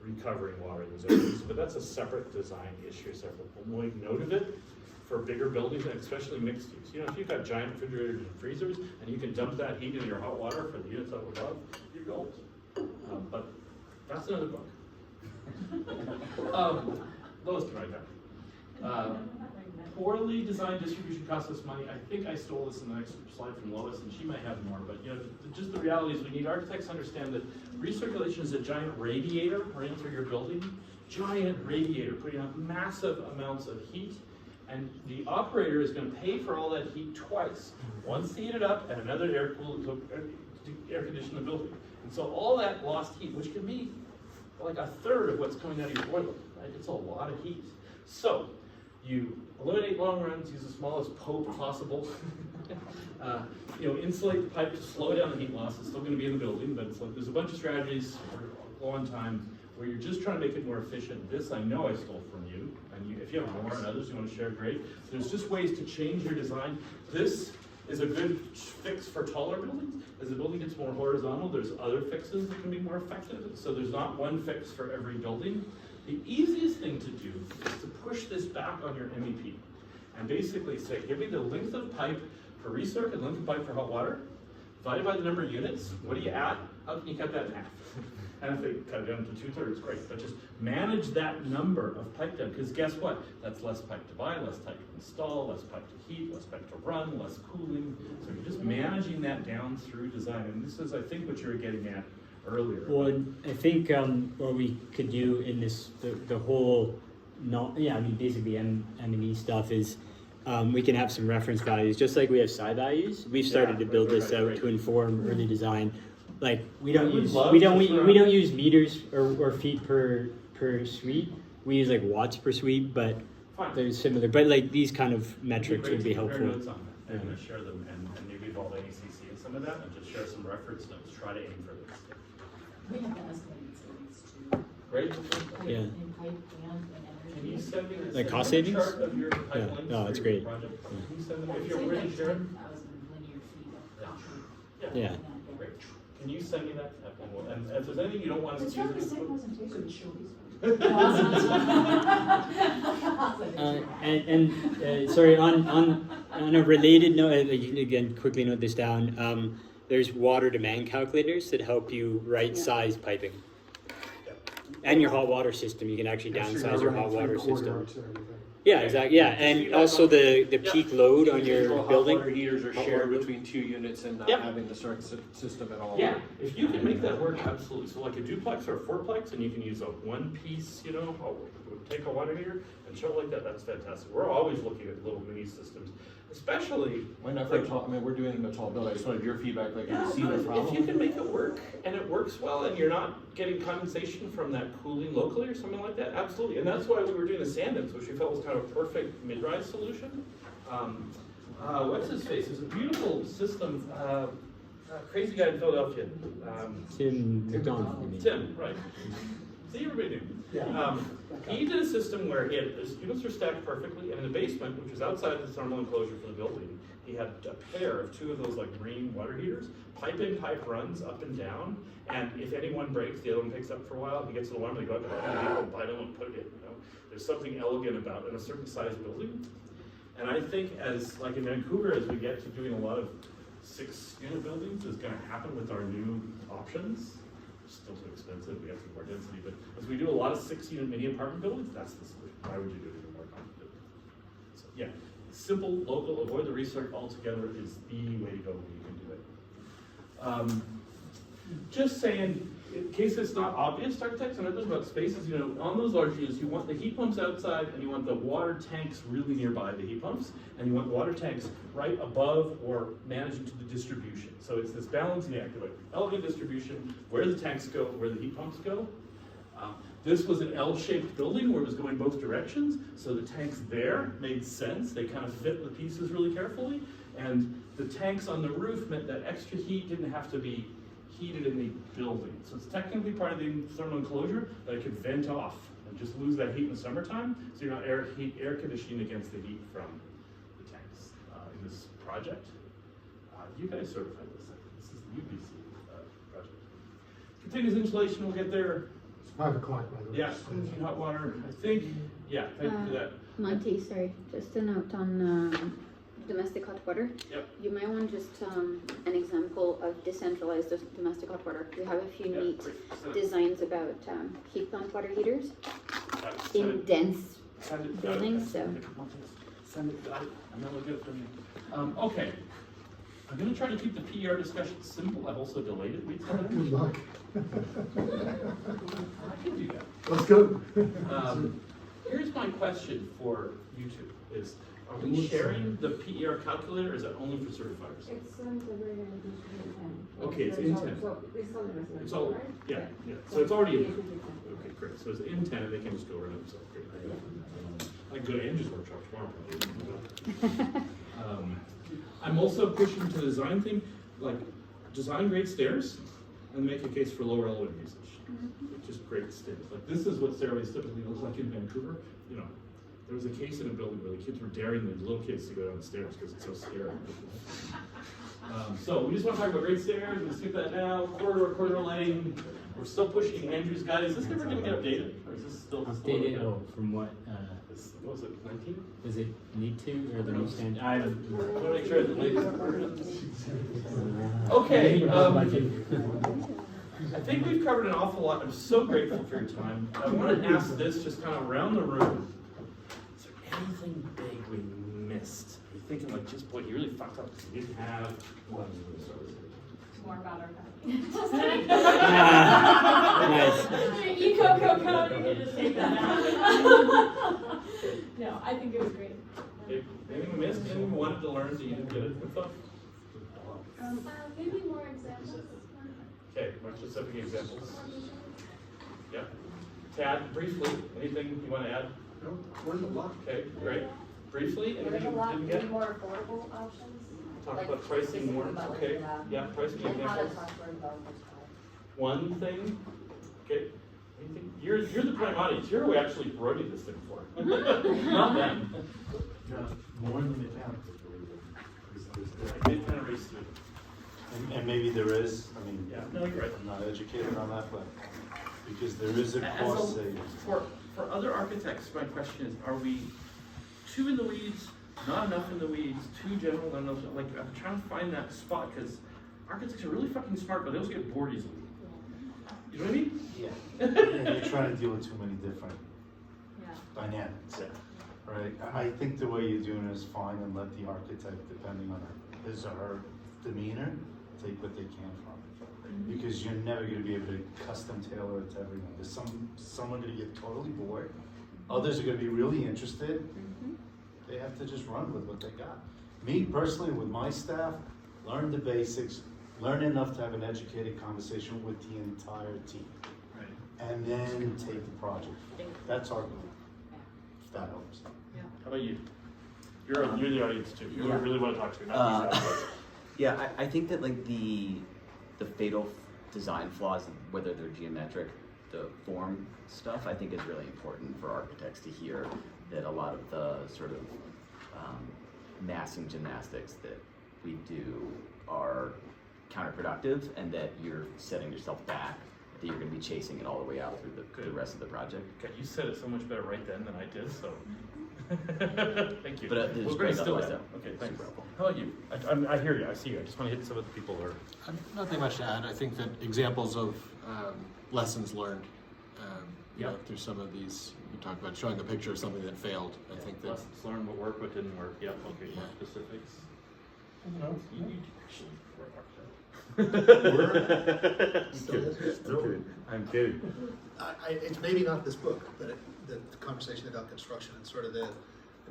Speaker 2: recovering water in those areas, but that's a separate design issue, separate. We'll make note of it for bigger buildings, and especially mixed use. You know, if you've got giant refrigerators and freezers, and you can dump that heat into your hot water for the units up above, you're gold. But that's another book. Lois can write that. Poorly designed distribution costs us money. I think I stole this in the next slide from Lois, and she might have more, but you know, just the reality is we need architects to understand that recirculation is a giant radiator running through your building. Giant radiator putting out massive amounts of heat, and the operator is going to pay for all that heat twice. Once to heat it up and another air condition the building. And so all that lost heat, which can be like a third of what's coming out of your boiler, right? It's a lot of heat. So you eliminate long runs, use the smallest pope possible. You know, insulate the pipe to slow down the heat loss. It's still going to be in the building, but it's like there's a bunch of strategies for low on time where you're just trying to make it more efficient. This I know I stole from you, and if you have more and others you want to share, great. There's just ways to change your design. This is a good fix for taller buildings. As the building gets more horizontal, there's other fixes that can be more effective. So there's not one fix for every building. The easiest thing to do is to push this back on your MEP and basically say, give me the length of pipe for recirc and length of pipe for hot water, divided by the number of units. What do you add? How can you cut that in half? And if they cut it down to 2/3, great. But just manage that number of pipe down, because guess what? That's less pipe to buy, less pipe to install, less pipe to heat, less pipe to run, less cooling. So you're just managing that down through design. And this is, I think, what you were getting at earlier.
Speaker 6: Well, I think what we could do in this, the whole, basically M&E stuff is we can have some reference values, just like we have side values. We've started to build this out to inform early design. Like we don't use meters or feet per suite. We use like watts per suite, but
Speaker 2: Fine.
Speaker 6: they're similar. But like these kind of metrics would be
Speaker 2: Compare
Speaker 6: helpful.
Speaker 2: notes on that and share them, and maybe involve ACC in some of that, and just share some reference notes. Try to aim for this.
Speaker 5: We have the estimated savings too.
Speaker 2: Great.
Speaker 6: Yeah.
Speaker 5: In pipe and energy.
Speaker 2: Can you send me the
Speaker 6: Like cost
Speaker 2: send me
Speaker 6: savings?
Speaker 2: a chart of your pipe
Speaker 6: Yeah.
Speaker 2: lengths
Speaker 6: No,
Speaker 2: for
Speaker 6: that's
Speaker 2: your
Speaker 6: great.
Speaker 2: project? Can you send them, if
Speaker 5: It's
Speaker 2: you're
Speaker 5: like
Speaker 2: willing to share?
Speaker 5: 10,000 linear feet of concrete.
Speaker 6: Yeah.
Speaker 2: Great. Can you send me that? And if there's anything you don't want us
Speaker 5: It's
Speaker 2: to
Speaker 5: not the
Speaker 2: use,
Speaker 5: same presentation.
Speaker 6: Sorry, on a related note, you can again quickly note this down. There's water demand calculators that help you right size piping. And your hot water system, you can actually
Speaker 4: Yeah, so you're
Speaker 6: downsize your
Speaker 4: running
Speaker 6: hot
Speaker 4: through
Speaker 6: water
Speaker 4: corridor
Speaker 6: system.
Speaker 4: to everything.
Speaker 6: Yeah, exactly. Yeah, and also the peak load on your
Speaker 1: Individual hot
Speaker 6: building.
Speaker 1: water heaters are
Speaker 6: Hot
Speaker 1: shared
Speaker 6: water.
Speaker 1: between 2 units and not
Speaker 2: Yep.
Speaker 1: having the circuit system at all.
Speaker 2: Yeah, if you can make that work, absolutely. So like a duplex or a fourplex, and you can use a one piece, you know, take a water heater and show it like that, that's fantastic. We're always looking at little mini systems, especially.
Speaker 1: Why not for a tall, I mean, we're doing it in a tall building, I just wanted your feedback, like,
Speaker 2: Yeah,
Speaker 1: you see
Speaker 2: no,
Speaker 1: the
Speaker 2: if you
Speaker 1: problem?
Speaker 2: can make it work and it works well and you're not getting condensation from that cooling locally or something like that, absolutely. And that's why we were doing the sand-ins, which we felt was kind of a perfect mid-rise solution. What's his face? It's a beautiful system. Crazy guy in Philadelphia.
Speaker 6: Tim McDonald. you mean.
Speaker 2: Tim, right. See, everybody knew.
Speaker 4: Yeah.
Speaker 2: He did a system where he had, his units were stacked perfectly, and in the basement, which was outside the thermal enclosure for the building, he had a pair of 2 of those like green water heaters, pipe in, pipe runs up and down, and if any one breaks, the other one picks up for a while, he gets an alarm, they go out to the buy them and put it in, you know? There's something elegant about in a certain size building. And I think as, like in Vancouver, as we get to doing a lot of 6-unit buildings, is gonna happen with our new options. Still too expensive, we have to do more density, but as we do a lot of 6-unit mini apartment buildings, that's the solution. Why would you do it even more complicated? So, yeah, simple, local, avoid the research altogether is the way to go when you can do it. Just saying, in case it's not obvious to architects and others about spaces, you know, on those large units, you want the heat pumps outside and you want the water tanks really nearby the heat pumps, and you want water tanks right above or managing to the distribution. So it's this balancing act of elegant distribution, where the tanks go, where the heat pumps go. This was an L-shaped building where it was going both directions, so the tanks there made sense. They kind of fit the pieces really carefully, and the tanks on the roof meant that extra heat didn't have to be heated in the building. So it's technically part of the thermal enclosure, but it could vent off and just lose that heat in the summertime, so you're not air conditioning against the heat from the tanks in this project. You guys certified this, I think. This is the UBC project. Continuous insulation, we'll get there.
Speaker 4: It's 5 o'clock, by the way.
Speaker 2: Yeah, clean hot water, I think, yeah, thank you for that.
Speaker 10: Monty, sorry, just a note on domestic hot water.
Speaker 2: Yep.
Speaker 10: You might want just an example of decentralized domestic hot water. We have a few
Speaker 2: Yeah,
Speaker 10: neat
Speaker 2: great.
Speaker 10: designs about heat pump water heaters
Speaker 2: Send
Speaker 10: in
Speaker 2: it-
Speaker 10: dense
Speaker 2: send it-
Speaker 10: buildings, so.
Speaker 2: Send it, I'm gonna look at it from you. Okay, I'm gonna try to keep the PR discussion simple. I've also delayed it. Wait,
Speaker 4: Good luck.
Speaker 2: I can do that.
Speaker 4: Let's go.
Speaker 2: Here's my question for you two, is, are we sharing the PER calculator, or is that only for certifiers? Okay, it's in 10. It's all, yeah, so it's already in, okay, great, so it's in 10, and they can just go around themselves, great. I can go to Andrew's workshop tomorrow. I'm also pushing to the design thing, like, design great stairs, and make a case for lower elevator usage. Just great stairs, like, this is what stairways typically look like in Vancouver, you know. There was a case in a building where the kids were daring the little kids to go down the stairs because it's so scary. So we just want to talk about great stairs. We'll skip that now. Corridor lighting. We're still pushing Andrew's guide. Is this never going to get updated, or is this still
Speaker 6: Updated, oh, from what,
Speaker 2: what was it, 19?
Speaker 6: does it need to, or the new standard? I don't.
Speaker 2: I want to make sure the latest version. Okay. I think we've covered an awful lot. I'm so grateful for your time. I want to ask this just kind of around the room. Is there anything big we missed? Are you thinking like, just boy, you really fucked up because you didn't have one of those services?
Speaker 5: More about our Just
Speaker 6: Nice.
Speaker 5: Eco code, you can just take that out. No, I think it was great.
Speaker 2: Anything we missed? Anything we wanted to learn that you didn't get it with us?
Speaker 12: Maybe more examples.
Speaker 2: Okay, more specific examples. Yeah. Tad, briefly, anything you want to add?
Speaker 9: No, learned a lot.
Speaker 2: Okay, great. Briefly, anything you didn't get?
Speaker 12: More affordable options.
Speaker 2: Talk
Speaker 12: like
Speaker 2: about pricing more.
Speaker 12: specific about
Speaker 2: Okay,
Speaker 12: like,
Speaker 2: yeah, pricing
Speaker 12: and how to
Speaker 2: examples.
Speaker 12: talk to our developers.
Speaker 2: One thing. Okay. Anything? You're the prime audience. You're who we actually wrote this thing for. Not them.
Speaker 13: More than the town.
Speaker 2: They kind of race through.
Speaker 13: And maybe there is, I mean,
Speaker 2: Yeah, no, you're right.
Speaker 13: I'm not educated on that, but because there is a
Speaker 2: As
Speaker 13: cost
Speaker 2: a-
Speaker 13: savings.
Speaker 2: For other architects, my question is, are we too in the weeds, not enough in the weeds, too general, not enough, like, I'm trying to find that spot, because architects are really fucking smart, but they also get bored easily. You know what I mean?
Speaker 13: Yeah. You're trying to deal with too many different
Speaker 3: Yeah.
Speaker 13: dynamics.
Speaker 2: Yeah.
Speaker 13: Right, I think the way you're doing it is fine, and let the architect, depending on his or her demeanor, take what they can from it. Because you're never gonna be able to custom tailor it to everyone. There's someone gonna get totally bored, others are gonna be really interested. They have to just run with what they got. Me personally, with my staff, learn the basics, learn enough to have an educated conversation with the entire team.
Speaker 2: Right.
Speaker 13: And then take the project. That's our goal, if that helps.
Speaker 2: How about you? You're the audience too. You
Speaker 14: Yeah.
Speaker 2: really want to talk to, not these guys.
Speaker 14: Yeah, I think that like the fatal design flaws, whether they're geometric, the form stuff, I think is really important for architects to hear that a lot of the sort of massing gymnastics that we do are counterproductive, and that you're setting yourself back, that you're going to be chasing it all the way out through the rest of the project.
Speaker 2: Okay, you said it so much better right then than I did, so. Thank you.
Speaker 14: But
Speaker 2: We're
Speaker 14: it's
Speaker 2: gonna
Speaker 14: great
Speaker 2: steal
Speaker 14: otherwise,
Speaker 2: that.
Speaker 14: though.
Speaker 2: Okay, thanks. How about you? I hear you, I see you. I just want to hit some of the people who are.
Speaker 1: Nothing much to add. I think that examples of lessons learned, you know, through some of these, you talk about showing a picture of something that failed. I think that
Speaker 2: Lessons learned, what worked, what didn't work. Yep, okay, more specifics. Anyone else? You actually I'm kidding.
Speaker 15: It's maybe not this book, but the conversation about construction and sort of the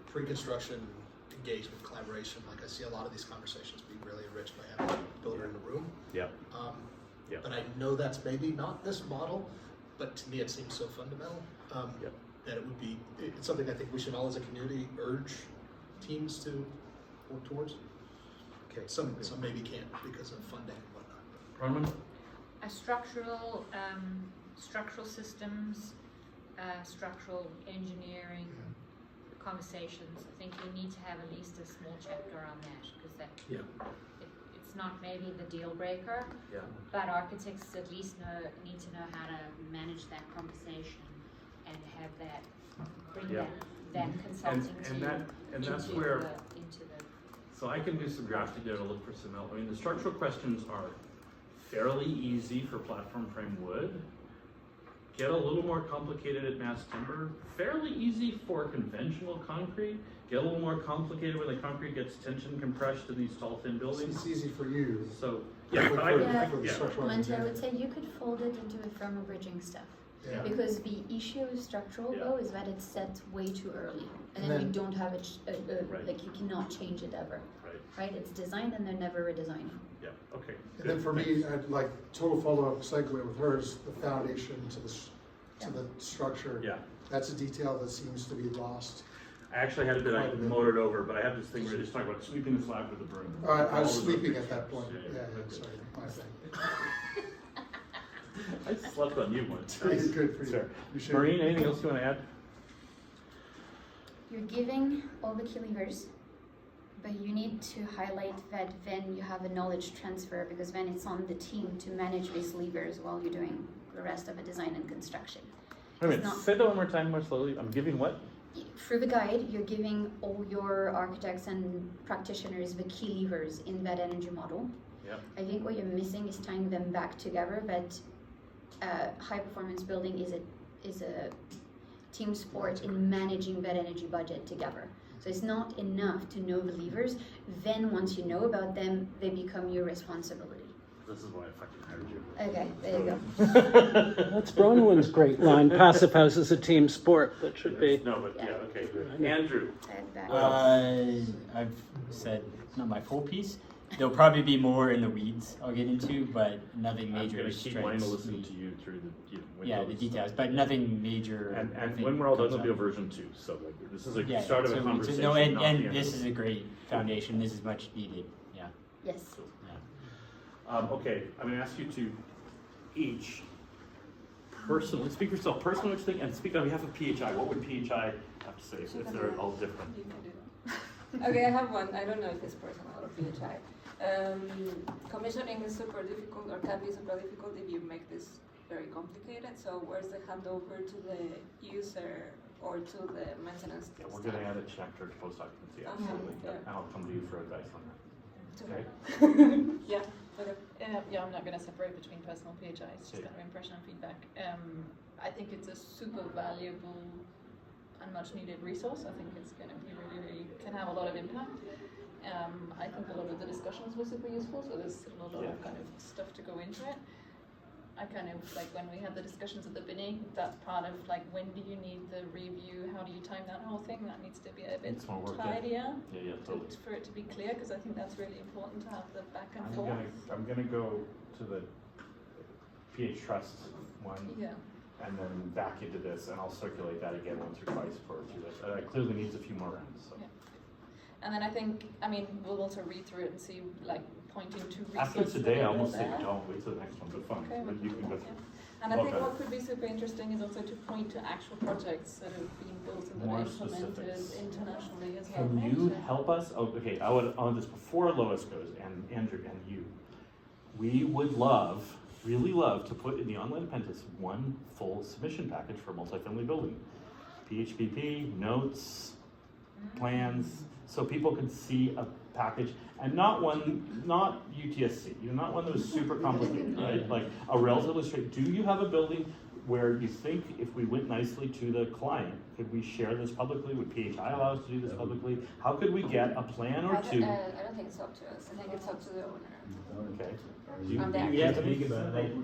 Speaker 15: pre-construction engagement, collaboration. Like I see a lot of these conversations being really enriched by having a builder in the room.
Speaker 2: Yeah.
Speaker 15: But I know that's maybe not this model, but to me it seems so fundamental that it would be. It's something I think we should all, as a community, urge teams to work towards. Okay, some maybe can't because of funding and whatnot.
Speaker 2: Bronwyn?
Speaker 3: Structural systems, structural engineering conversations. I think we need to have at least a small chapter on that, because it's not maybe the deal breaker, but architects at least need to know how to manage that conversation and have that, bring that consulting team
Speaker 2: that's
Speaker 3: into
Speaker 2: where,
Speaker 3: into the.
Speaker 2: so I can do some drafting there to look for some help. I mean, the structural questions are fairly easy for platform frame wood. Get a little more complicated at mass timber. Fairly easy for conventional concrete. Get a little more complicated when the concrete gets tension compressed in these tall, thin buildings.
Speaker 4: It's easy for you.
Speaker 2: So, yeah, but I
Speaker 10: Monte, I would say you could fold it into a thermal bridging stuff.
Speaker 2: Yeah.
Speaker 10: Because the issue with structural though is that it's set way too early, and then you don't have it, like you cannot change it ever. Right? It's designed and they're never redesigning.
Speaker 2: Yeah, okay.
Speaker 4: And then for me, I'd like total follow-up segue with hers, the foundation to the structure.
Speaker 2: Yeah.
Speaker 4: That's a detail that seems to be lost.
Speaker 2: I actually had a bit I motored over, but I have this thing where they just talk about sweeping the slab with a broom.
Speaker 4: I was sleeping at that point. Yeah, sorry, my thing.
Speaker 2: I slept on you once.
Speaker 4: Good for you.
Speaker 2: Sure.
Speaker 4: You should.
Speaker 2: Maureen, anything else you want to add?
Speaker 10: You're giving all the key levers, but you need to highlight that then you have a knowledge transfer, because then it's on the team to manage these levers while you're doing the rest of the design and construction.
Speaker 2: Wait a minute, say that one more time more slowly. I'm giving what?
Speaker 10: Through the guide, you're giving all your architects and practitioners the key levers in that energy model.
Speaker 2: Yep.
Speaker 10: I think what you're missing is tying them back together, that high performance building is a team sport in managing that energy budget together. So it's not enough to know the levers. Then once you know about them, they become your responsibility.
Speaker 2: This is why I fucking hired you.
Speaker 10: Okay, there you go.
Speaker 8: That's Bronwyn's great line. Passive House is a team sport. That should be.
Speaker 2: No, but yeah, okay. Andrew.
Speaker 6: I've said not my full piece. There'll probably be more in the weeds I'll get into, but nothing major.
Speaker 2: I'm going to keep mine to listen to you through the
Speaker 6: the details, but nothing major.
Speaker 2: And when we're all done, there'll be a version 2. So like, this is a start of a conversation.
Speaker 6: No, and this is a great foundation. This is much needed. Yeah.
Speaker 10: Yes.
Speaker 2: Okay, I'm going to ask you to each personally speak for yourself, personally, what you think, and speak on behalf of PHI. What would PHI have to say if they're all different?
Speaker 12: Okay, I have one. I don't know if it's personal or PHI. Commissioning is super difficult, or can be super difficult if you make this very complicated. So where's the handover to the user or to the maintenance?
Speaker 2: Yeah, we're going to add a chapter to post occupancy, absolutely. And I'll come to you for advice on that. Okay?
Speaker 12: Yeah. Okay.
Speaker 16: Yeah, I'm not going to separate between personal PHI. It's just kind of impression and feedback. I think it's a super valuable and much needed resource. I think it's going to be really can have a lot of impact. I think a lot of the discussions were super useful, so there's a lot of kind of stuff to go into it. I kind of like when we had the discussions at the beginning, that's part of like when do you need the review, how do you time that whole thing, that needs to be a bit tidier
Speaker 11: totally.
Speaker 16: for it to be clear, because I think that's really important to have the back and forth.
Speaker 11: I'm gonna go to the PH Trust one.
Speaker 16: Yeah.
Speaker 11: And then back into this, and I'll circulate that again once or twice for through this. It clearly needs a few more rounds. So.
Speaker 16: Yeah. And then I think, we'll also read through it and see, like, pointing to resources.
Speaker 11: After today, I almost say
Speaker 16: there.
Speaker 11: don't wait till the next one, but fine.
Speaker 16: Okay,
Speaker 11: But you can go through.
Speaker 16: And I think what could be super interesting is also to point to actual projects that have been built and that
Speaker 11: More
Speaker 16: are implemented
Speaker 11: specifics.
Speaker 16: internationally as well.
Speaker 11: Can you help us? Oh, okay, I would on this before Lois goes, and Andrew and you. We would really love to put in the online apprentice one full submission package for a multifamily building. PHPP, notes, plans, so people can see a package, and not UTSC, not one that was super complicated, right? Like a relatively straight, do you have a building where you think if we went nicely to the client, could we share this publicly? Would PHI allow us to do this publicly? How could we get a plan or two?
Speaker 12: I don't think it's up to us. I think it's up to the owner.
Speaker 11: Okay.
Speaker 6: You have to think about it.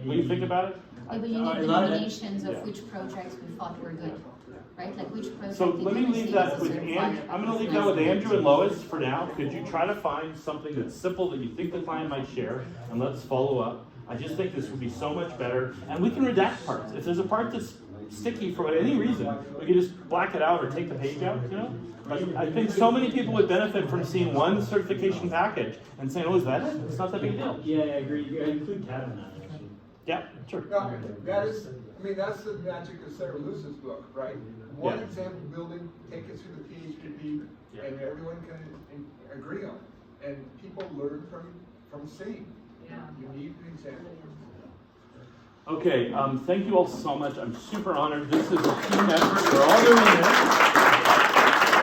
Speaker 11: Will you think about it?
Speaker 10: Yeah, but you need the nominations of which projects we thought were good, right? Like which project.
Speaker 11: So let me leave that with Andrew. I'm going to leave that with Andrew and Lois for now. Could you try to find something that's simple that you think the client might share, and let's follow up. I just think this would be so much better, and we can redact parts. If there's a part that's sticky for any reason, we can just black it out or take the page out, But I think so many people would benefit from seeing one certification package and saying, oh, is that it? It's not that big a deal.
Speaker 6: Yeah, I agree. You gotta include Tab in that, actually.
Speaker 11: Yeah, sure.
Speaker 9: No, that's the magic of Sarah Luce's book, right? One example building, take it through the PHPP, and everyone can agree on it. And people learn from seeing. Yeah. You need an example.
Speaker 11: Okay, thank you all so much. I'm super honored. This is a team effort. We're all doing this.